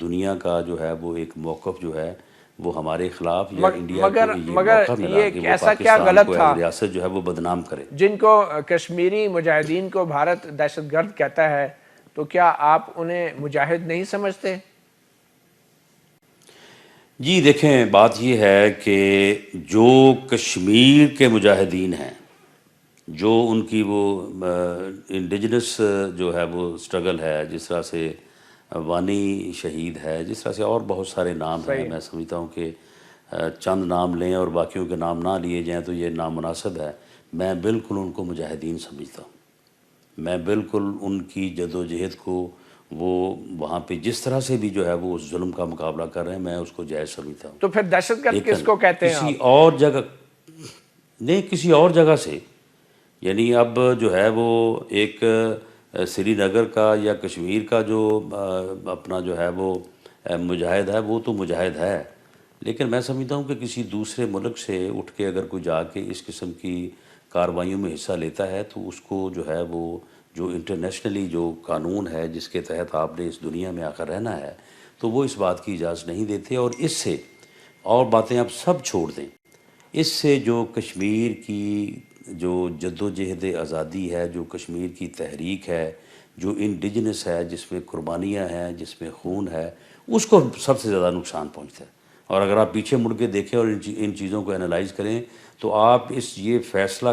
دنیا کا جو ہے وہ ایک موقف جو ہے وہ ہمارے خلاف یا انڈیا کو یہ موقع ملا کہ وہ پاکستان کو ریاست جو ہے وہ بدنام کرے۔ جن کو کشمیری مجاہدین کو بھارت دہشت گرد کہتا ہے تو کیا آپ انہیں مجاہد نہیں سمجھتے؟ جی دیکھیں، بات یہ ہے کہ جو کشمیر کے مجاہدین ہیں، جو ان کی وہ انڈیجنس جو ہے وہ سٹرگل ہے، جس طرح سے وانی شہید ہے، جس طرح سے اور بہت سارے نام ہیں، میں سمجھتا ہوں کہ چند نام لیں اور باقیوں کے نام نہ لیے جائیں تو یہ نامناسب ہے۔ میں بالکل ان کو مجاہدین سمجھتا ہوں، میں بالکل ان کی جدوجہد کو وہ وہاں پہ جس طرح سے بھی جو ہے وہ اس ظلم کا مقابلہ کر رہے ہیں میں اس کو جائز سمجھتا ہوں۔ تو پھر دہشت گرد کس کو کہتے ہیں آپ؟ کسی اور جگہ نہیں، کسی اور جگہ سے، یعنی اب جو ہے وہ ایک سری نگر کا یا کشمیر کا جو اپنا جو ہے وہ مجاہد ہے وہ تو مجاہد ہے، لیکن میں سمجھتا ہوں کہ کسی دوسرے ملک سے اٹھ کے اگر کوئی جا کے اس قسم کی کارروائیوں میں حصہ لیتا ہے تو اس کو جو ہے وہ جو انٹرنیشنلی جو قانون ہے جس کے تحت آپ نے اس دنیا میں آ کر رہنا ہے تو وہ اس بات کی اجازت نہیں دیتے، اور اس سے اور باتیں آپ سب چھوڑ دیں، اس سے جو کشمیر کی جو جد و جہد آزادی ہے، جو کشمیر کی تحریک ہے، جو انڈیجنس ہے، جس میں قربانیاں ہیں، جس میں خون ہے، اس کو سب سے زیادہ نقصان پہنچتا ہے۔ اور اگر آپ پیچھے مڑ کے دیکھیں اور ان چیزوں کو انالائز کریں تو آپ یہ فیصلہ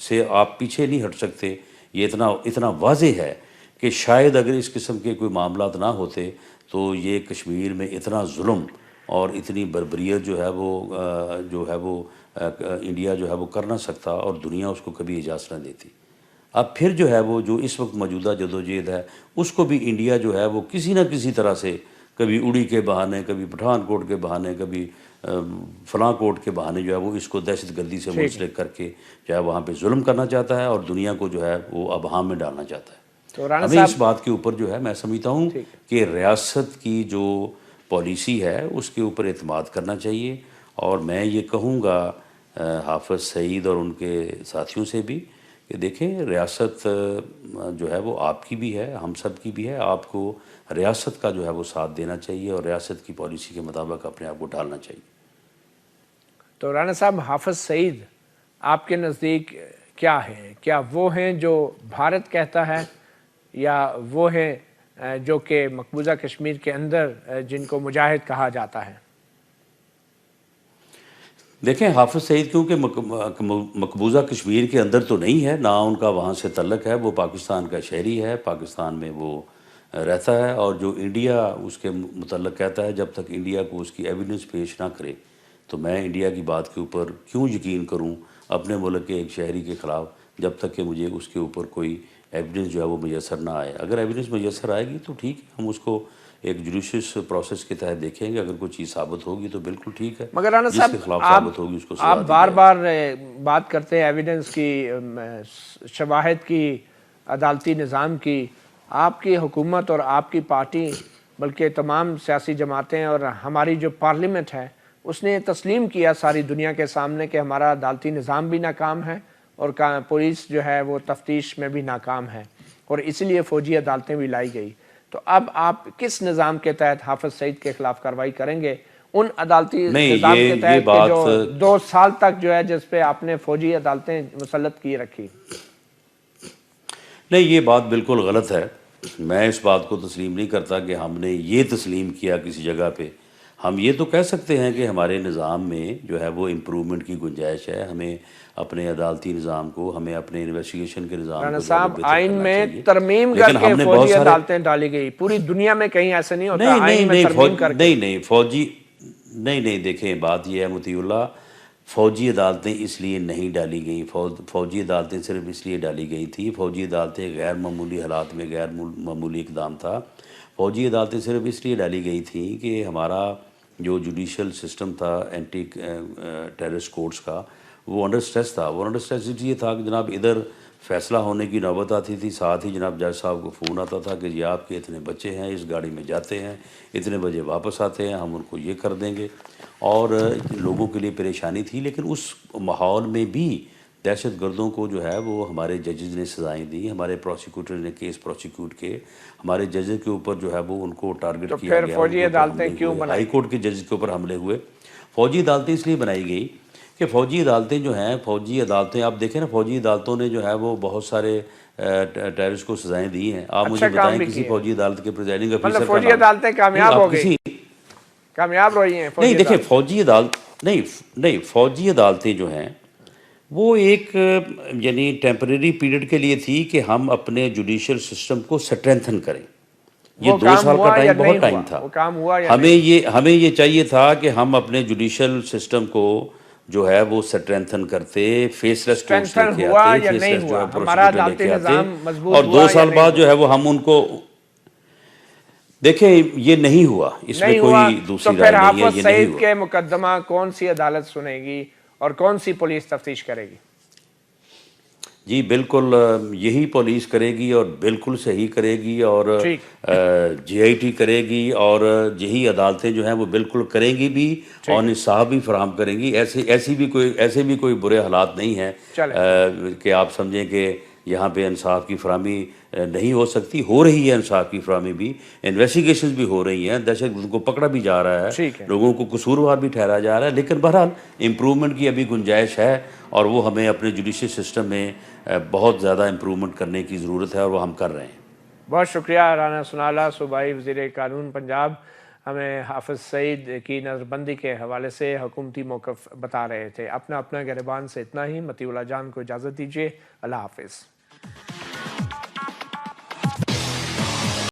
سے آپ پیچھے نہیں ہٹ سکتے۔ یہ اتنا واضح ہے کہ شاید اگر اس قسم کے کوئی معاملات نہ ہوتے تو یہ کشمیر میں اتنا ظلم اور اتنی بربریت جو ہے وہ انڈیا جو ہے وہ کر نہ سکتا، اور دنیا اس کو کبھی اجازت نہ دیتی۔ اب پھر جو ہے وہ جو اس وقت موجودہ جدوجہد ہے، اس کو بھی انڈیا جو ہے وہ کسی نہ کسی طرح سے، کبھی اڑی کے بہانے، کبھی پٹھان کوٹ کے بہانے، کبھی فلاں کوٹ کے بہانے جو ہے وہ اس کو دہشت گردی سے منسلک کر کے جو ہے وہاں پہ ظلم کرنا چاہتا ہے، اور دنیا کو جو ہے وہ ابہام میں ڈالنا چاہتا ہے۔ تو رانا ہمیں صاحب اس بات کے اوپر جو ہے میں سمجھتا ہوں کہ ریاست کی جو پالیسی ہے اس کے اوپر اعتماد کرنا چاہیے، اور میں یہ کہوں گا حافظ سعید اور ان کے ساتھیوں سے بھی کہ دیکھیں، ریاست جو ہے وہ آپ کی بھی ہے، ہم سب کی بھی ہے، آپ کو ریاست کا جو ہے وہ ساتھ دینا چاہیے اور ریاست کی پالیسی کے مطابق اپنے آپ کو ڈالنا چاہیے۔ تو رانا صاحب، حافظ سعید آپ کے نزدیک کیا ہیں؟ کیا وہ ہیں جو بھارت کہتا ہے، یا وہ ہیں جو کہ مقبوضہ کشمیر کے اندر جن کو مجاہد کہا جاتا ہے؟ دیکھیں، حافظ سعید کیونکہ مقبوضہ کشمیر کے اندر تو نہیں ہے، نہ ان کا وہاں سے تعلق ہے، وہ پاکستان کا شہری ہے، پاکستان میں وہ رہتا ہے، اور جو انڈیا اس کے متعلق کہتا ہے، جب تک انڈیا کو اس کی ایویڈنس پیش نہ کرے تو میں انڈیا کی بات کے اوپر کیوں یقین کروں اپنے ملک کے ایک شہری کے خلاف، جب تک کہ مجھے اس کے اوپر کوئی ایویڈنس جو ہے وہ میسر نہ آئے۔ اگر ایویڈنس میسر آئے گی تو ٹھیک ہے، ہم اس کو ایک جوڈیشس پروسیس کے تحت دیکھیں گے، اگر کوئی چیز ثابت ہوگی تو بالکل ٹھیک ہے، مگر رانا جس کے خلاف صاحب، ثابت ہوگی اس کو سزا آپ دی بار جائے گی۔ بار بات کرتے ہیں ایویڈنس کی، شواہد کی، عدالتی نظام کی۔ آپ کی حکومت اور آپ کی پارٹی، بلکہ تمام سیاسی جماعتیں اور ہماری جو پارلیمنٹ ہے، اس نے تسلیم کیا ساری دنیا کے سامنے کہ ہمارا عدالتی نظام بھی ناکام ہے اور پولیس جو ہے وہ تفتیش میں بھی ناکام ہے، اور اس لیے فوجی عدالتیں بھی لائی گئی۔ تو اب آپ کس نظام کے تحت حافظ سعید کے خلاف کارروائی کریں گے؟ ان عدالتی نظام کے تحت کہ جو 2 سال تک جو ہے جس پہ آپ نے فوجی عدالتیں مسلط کی رکھی؟ نہیں، یہ بات بالکل غلط ہے۔ میں اس بات کو تسلیم نہیں کرتا کہ ہم نے یہ تسلیم کیا کسی جگہ پہ۔ ہم یہ تو کہہ سکتے ہیں کہ ہمارے نظام میں جو ہے وہ امپرومنٹ کی گنجائش ہے، ہمیں اپنے عدالتی نظام کو، ہمیں اپنے انویسٹیگیشن کے نظام رانا کو صاحب، بہتر آئین کرنا میں چاہیے۔ ترمیم کر لیکن کے ہم نے فوجی عدالتیں ڈالی گئی، پوری دنیا میں کہیں ایسا نہیں ہوتا، آئین میں ترمیم کر کے۔ نہیں، دیکھیں، بات یہ ہے مطیع اللہ، فوجی عدالتیں اس لیے نہیں ڈالی گئیں، فوجی عدالتیں صرف اس لیے ڈالی گئی تھی، فوجی عدالتیں غیر معمولی حالات میں غیر معمولی اقدام تھا۔ فوجی عدالتیں صرف اس لیے ڈالی گئی تھیں کہ ہمارا جو جوڈیشل سسٹم تھا اینٹی ٹیررسٹ کورٹس کا، وہ انڈر سٹریس تھا۔ وہ انڈر سٹریس اس لیے تھا کہ جناب ادھر فیصلہ ہونے کی نوبت آتی تھی، ساتھ ہی جناب جج صاحب کو فون آتا تھا کہ جی آپ کے اتنے بچے ہیں، اس گاڑی میں جاتے ہیں، اتنے بجے واپس آتے ہیں، ہم ان کو یہ کر دیں گے، اور لوگوں کے لیے پریشانی تھی۔ لیکن اس ماحول میں بھی دہشت گردوں کو جو ہے وہ ہمارے ججز نے سزائیں دی، ہمارے پروسیکیوٹر نے کیس پروسیکیوٹ کے، ہمارے ججز کے اوپر جو ہے وہ ان کو ٹارگٹ کیا گیا، فوجی عدالتیں کیوں بنائی؟ ہائی کورٹ کے ججز کے اوپر حملے ہوئے۔ فوجی عدالتیں اس لیے بنائی گئی کہ فوجی عدالتیں جو ہیں، فوجی عدالتیں آپ دیکھیں نا، فوجی عدالتوں نے جو ہے وہ بہت سارے ٹیررسٹ کو سزائیں دی ہیں۔ آپ مجھے بتائیں کسی فوجی عدالت کے پریزائڈنگ افیسر کا نام۔ فوجی عدالتیں کامیاب ہو گئی، کامیاب رہی ہیں؟ نہیں، دیکھیں، فوجی عدالت نہیں، فوجی عدالتیں جو ہیں وہ ایک یعنی ٹیمپریری پیریڈ کے لیے تھی کہ ہم اپنے جوڈیشل سسٹم کو سٹرینتھن کریں۔ یہ 2 سال کا ٹائم بہت ٹائم تھا۔ ہمیں یہ چاہیے تھا کہ ہم اپنے جوڈیشل سسٹم کو جو ہے وہ سٹرینتھن کرتے، فیس لیس کورٹس لے کے آتے، فیس لیس جو ہے پروسیکیوٹر لے کے آتے، اور 2 سال بعد جو ہے وہ ہم ان کو دیکھیں، یہ نہیں ہوا، اس میں کوئی دوسری رائے نہیں ہے، یہ نہیں ہوا۔ تو پھر حافظ سعید کے مقدمہ کون سی عدالت سنے گی اور کون سی پولیس تفتیش کرے گی؟ جی بالکل یہی پولیس کرے گی، اور بالکل صحیح کرے گی، اور جی آئی ٹی کرے گی، اور یہی عدالتیں جو ہیں وہ بالکل کریں گی بھی، اور انصاف بھی فراہم کریں گی۔ ایسے بھی کوئی برے حالات نہیں ہیں کہ آپ سمجھیں کہ یہاں پہ انصاف کی فراہمی نہیں ہو سکتی. ہو رہی ہے انصاف کی فراہمی بھی, انویسٹیگیشنز بھی ہو رہی ہیں, دہشت گردوں کو پکڑا بھی جا رہا ہے, لوگوں کو قصوروار بھی ٹھہرایا جا رہا ہے, لیکن بہرحال امپرومنٹ کی ابھی گنجائش ہے, اور وہ ہمیں اپنے جوڈیشل سسٹم میں بہت زیادہ امپرومنٹ کرنے کی ضرورت ہے, اور وہ ہم کر رہے ہیں. بہت شکریہ رانا سنالا, صوبائی وزیر قانون پنجاب, ہمیں حافظ سعید کی نظر بندی کے حوالے سے حکومتی موقف بتا رہے تھے. اپنا گریبان سے اتنا ہی. مطیع اللہ جان کو اجازت دیجیے. اللہ حافظ.